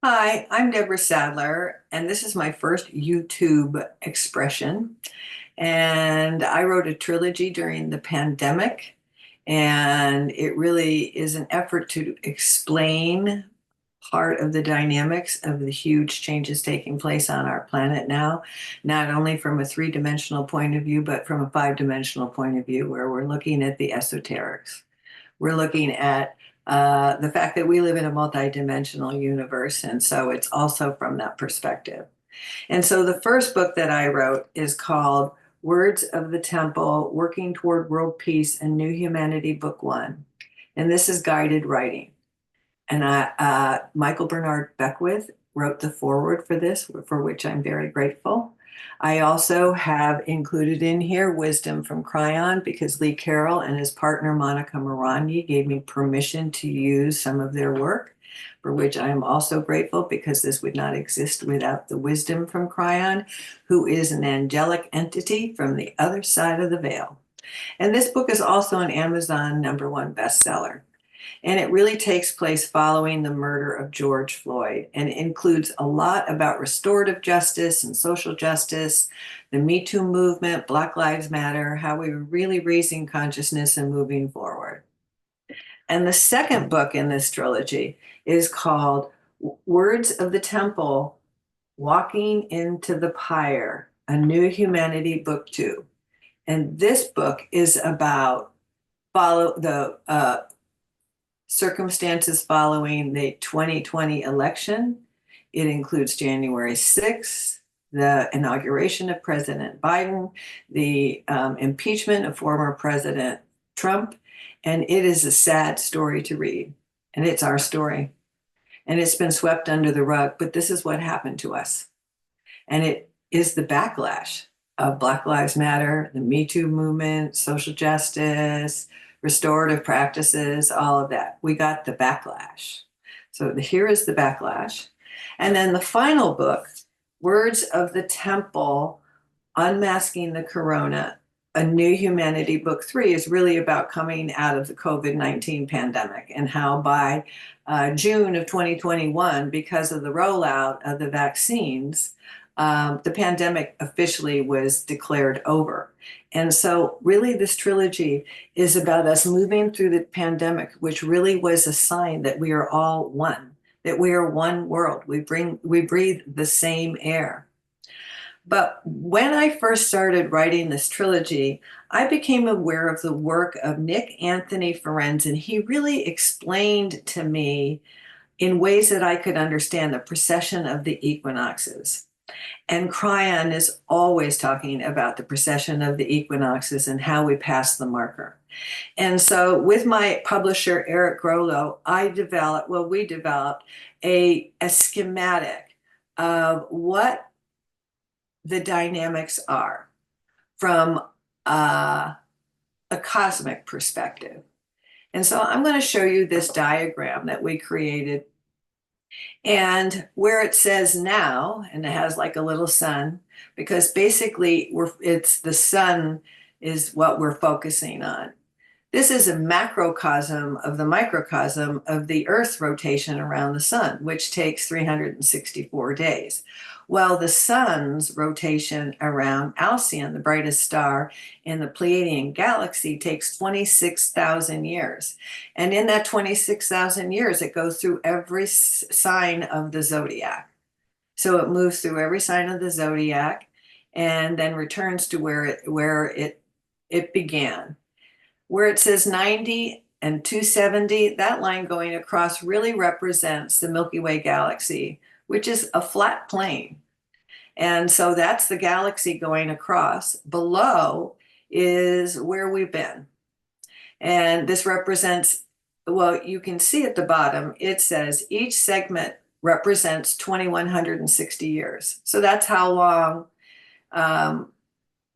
Hi, I'm Deborah Sadler, and this is my first YouTube expression. And I wrote a trilogy during the pandemic, and it really is an effort to explain part of the dynamics of the huge changes taking place on our planet now, not only from a three-dimensional point of view, but from a five-dimensional point of view, where we're looking at the esoterics. We're looking at the fact that we live in a multidimensional universe, and so it's also from that perspective. And so the first book that I wrote is called Words of the Temple Working Toward World Peace and New Humanity, Book One. And this is guided writing. And Michael Bernard Beckwith wrote the foreword for this, for which I'm very grateful. I also have included in here wisdom from Cryon because Lee Carroll and his partner Monica Morandi gave me permission to use some of their work, for which I am also grateful because this would not exist without the wisdom from Cryon, who is an angelic entity from the other side of the veil. And this book is also an Amazon #1 bestseller. And it really takes place following the murder of George Floyd and includes a lot about restorative justice and social justice, the Me Too movement, Black Lives Matter, how we were really raising consciousness and moving forward. And the second book in this trilogy is called Words of the Temple Walking into the Pyre, A New Humanity, Book Two. And this book is about follow the circumstances following the 2020 election. It includes January 6th, the inauguration of President Biden, the impeachment of former President Trump, and it is a sad story to read. And it's our story. And it's been swept under the rug, but this is what happened to us. And it is the backlash of Black Lives Matter, the Me Too movement, social justice, restorative practices, all of that. We got the backlash. So here is the backlash. And then the final book, Words of the Temple, Unmasking the Corona, A New Humanity, Book Three, is really about coming out of the COVID-19 pandemic and how by June of 2021, because of the rollout of the vaccines, the pandemic officially was declared over. And so, really, this trilogy is about us moving through the pandemic, which really was a sign that we are all one, that we are one world. We breathe the same air. But when I first started writing this trilogy, I became aware of the work of Nick Anthony Ferenz, and he really explained to me in ways that I could understand the precession of the equinoxes. And Cryon is always talking about the precession of the equinoxes and how we pass the marker. And so with my publisher, Eric Grollo, we developed a schematic of what the dynamics are from a cosmic perspective. And so I'm going to show you this diagram that we created. And where it says now, and it has like a little sun, because basically it's the sun is what we're focusing on. This is a macrocosm of the microcosm of the Earth's rotation around the sun, which takes 364 days. Well, the sun's rotation around Alcyon, the brightest star in the Pleiadian galaxy, takes 26,000 years. And in that 26,000 years, it goes through every sign of the zodiac. So it moves through every sign of the zodiac and then returns to where it began. Where it says 90 and 270, that line going across really represents the Milky Way galaxy, which is a flat plane. And so that's the galaxy going across. Below is where we've been. And this represents, well, you can see at the bottom, it says each segment represents 2,160 years. So that's how long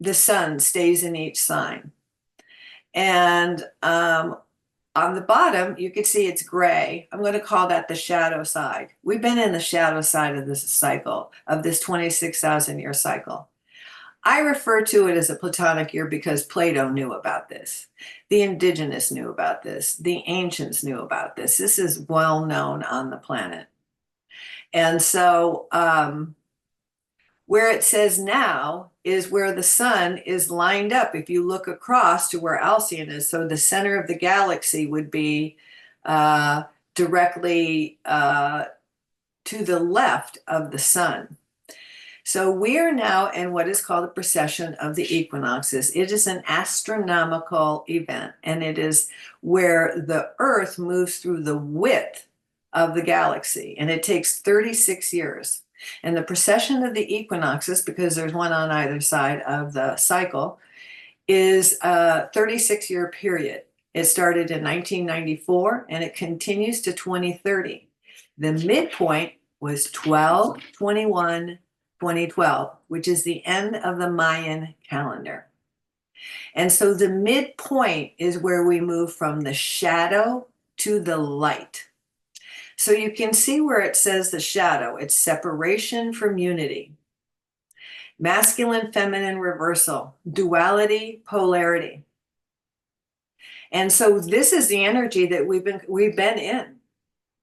the sun stays in each sign. And on the bottom, you can see it's gray. I'm going to call that the shadow side. We've been in the shadow side of this cycle, of this 26,000 year cycle. I refer to it as a Platonic year because Plato knew about this. The indigenous knew about this. The ancients knew about this. This is well known on the planet. And so where it says now is where the sun is lined up. If you look across to where Alcyon is, so the center of the galaxy would be directly to the left of the sun. So we are now in what is called the precession of the equinoxes. It is an astronomical event, and it is where the Earth moves through the width of the galaxy, and it takes 36 years. And the precession of the equinoxes, because there's one on either side of the cycle, is a 36-year period. It started in 1994 and it continues to 2030. The midpoint was 12/21/2012, which is the end of the Mayan calendar. And so the midpoint is where we move from the shadow to the light. So you can see where it says the shadow, it's separation from unity, masculine, feminine reversal, duality, polarity. And so this is the energy that we've been in.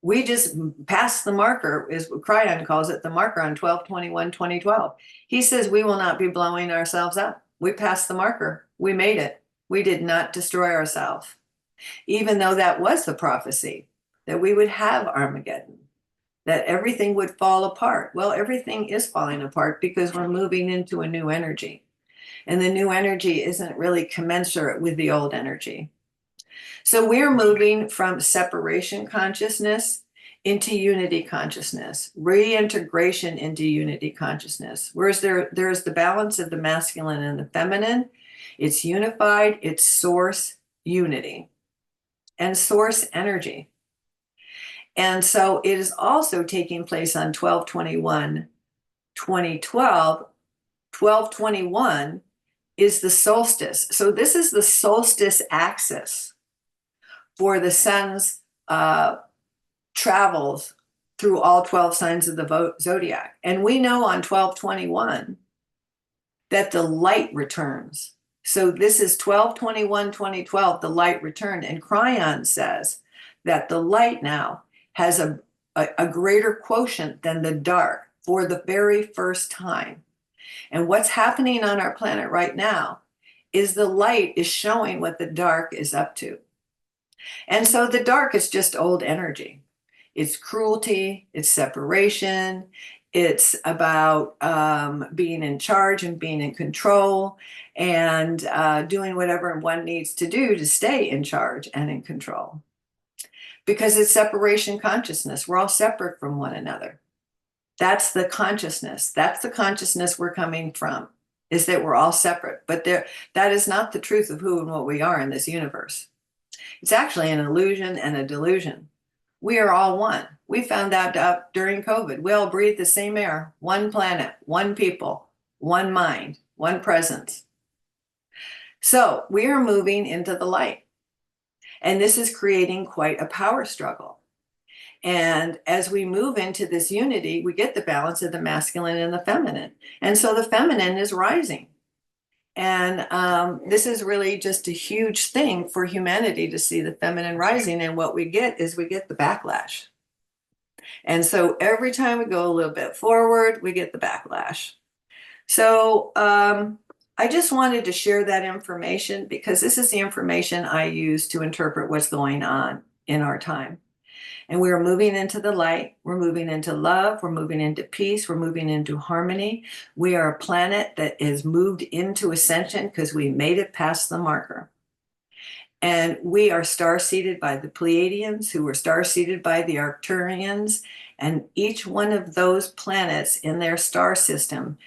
We just passed the marker, is what Cryon calls it, the marker on 12/21/2012. He says we will not be blowing ourselves up. We passed the marker. We made it. We did not destroy ourselves, even though that was the prophecy, that we would have Armageddon, that everything would fall apart. Well, everything is falling apart because we're moving into a new energy. And the new energy isn't really commensurate with the old energy. So we're moving from separation consciousness into unity consciousness, reintegration into unity consciousness. Whereas there's the balance of the masculine and the feminine. It's unified, it's source unity and source energy. And so it is also taking place on 12/21/2012. 12/21 is the solstice. So this is the solstice axis for the sun's travels through all 12 signs of the zodiac. And we know on 12/21 that the light returns. So this is 12/21/2012, the light returned. And Cryon says that the light now has a greater quotient than the dark for the very first time. And what's happening on our planet right now is the light is showing what the dark is up to. And so the dark is just old energy. It's cruelty, it's separation, it's about being in charge and being in control and doing whatever one needs to do to stay in charge and in control. Because it's separation consciousness. We're all separate from one another. That's the consciousness. That's the consciousness we're coming from, is that we're all separate. But that is not the truth of who and what we are in this universe. It's actually an illusion and a delusion. We are all one. We found that out during COVID. We all breathe the same air, one planet, one people, one mind, one presence. So we are moving into the light. And this is creating quite a power struggle. And as we move into this unity, we get the balance of the masculine and the feminine. And so the feminine is rising. And this is really just a huge thing for humanity to see the feminine rising. And what we get is we get the backlash. And so every time we go a little bit forward, we get the backlash. So I just wanted to share that information because this is the information I use to interpret what's going on in our time. And we're moving into the light, we're moving into love, we're moving into peace, we're moving into harmony. We are a planet that is moved into ascension because we made it past the marker. And we are star-seeded by the Pleiadians, who were star-seeded by the Arcturians, and each one of those planets in their star system,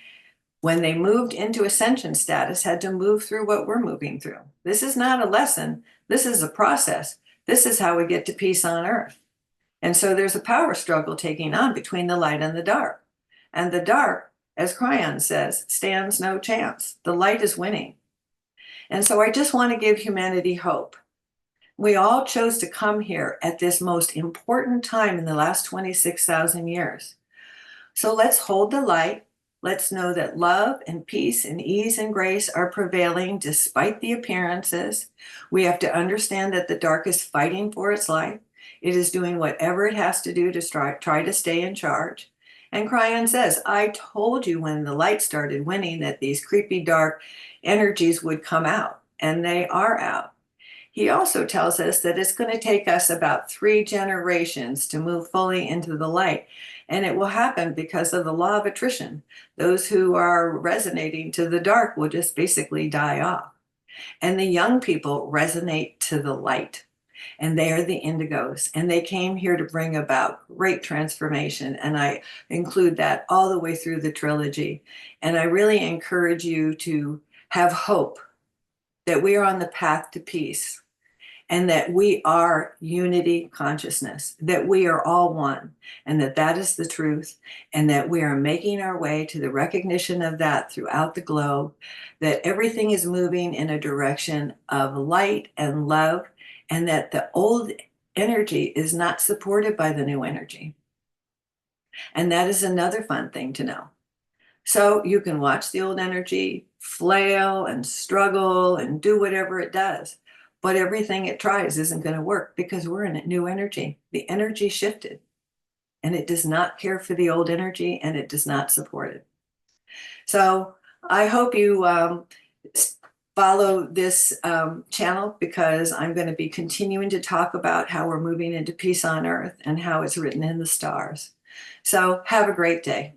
when they moved into ascension status, had to move through what we're moving through. This is not a lesson, this is a process. This is how we get to peace on Earth. And so there's a power struggle taking on between the light and the dark. And the dark, as Cryon says, stands no chance. The light is winning. And so I just want to give humanity hope. We all chose to come here at this most important time in the last 26,000 years. So let's hold the light. Let's know that love and peace and ease and grace are prevailing despite the appearances. We have to understand that the dark is fighting for its life. It is doing whatever it has to do to try to stay in charge. And Cryon says, I told you when the light started winning that these creepy dark energies would come out, and they are out. He also tells us that it's going to take us about 3 generations to move fully into the light. And it will happen because of the law of attrition. Those who are resonating to the dark will just basically die off. And the young people resonate to the light. And they are the indigos. And they came here to bring about great transformation. And I include that all the way through the trilogy. And I really encourage you to have hope that we are on the path to peace, and that we are unity consciousness, that we are all one, and that that is the truth, and that we are making our way to the recognition of that throughout the globe, that everything is moving in a direction of light and love, and that the old energy is not supported by the new energy. And that is another fun thing to know. So you can watch the old energy flail and struggle and do whatever it does. But everything it tries isn't going to work because we're in a new energy. The energy shifted, and it does not care for the old energy, and it does not support it. So I hope you follow this channel, because I'm going to be continuing to talk about how we're moving into peace on earth and how it's written in the stars. So have a great day.